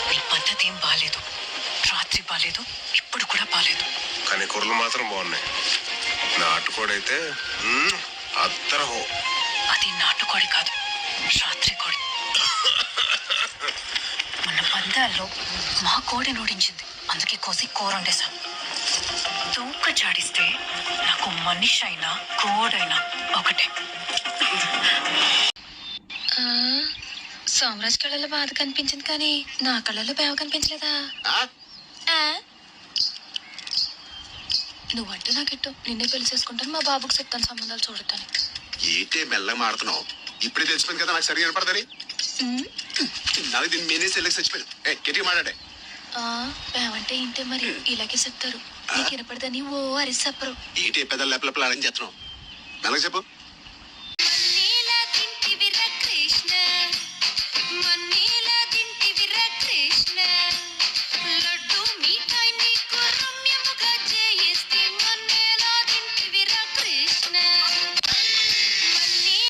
నీ పద్ధతి ఏం బాలేదు. రాత్రి బాలేదు, ఇప్పుడు కూడా బాలేదు. కానీ కూరలు మాత్రం బాగున్నాయి. నాటుకోడైతే అత్తరహో. అది నాటుకోడి కాదు, రాత్రి కోడి. మన పందాల్లో మా కోడి నోడించింది, అందుకే కోసి కూర వండేశాం. దూక జాడిస్తే నాకు మనిషి అయినా కోడైనా ఒకటే. సోమరాజ్ కళ్ళలో బాధ కనిపించింది, కానీ నా కళ్ళలో బేవ కనిపించలేదా? నువ్వంటే నాకిట్టు, నిన్నే పెళ్లి చేసుకుంటాను, మా బాబుకి చెప్తాను సంబంధాలు చూడటాను. ఏంటే మెల్లగా మాడుతున్నావు? ఇప్పుడే తెలిసిపోయింది కదా నాకు సరిగా కనపడదని. నాకు దీన్ని మీనే సెల్లెక్స్ చచ్చిపోయాను. గట్టిగా మాట్లాడే. బేవంటే ఇంటే మరి ఇలాగే చెప్తారు. నీకు వినపడదని ఓ అరిసి చెప్పరు. ఏంటి పెద్దలు లెప్పలెప్పలు అరేంజ్ చేస్తున్నావు? మెల్లగా చెప్పు.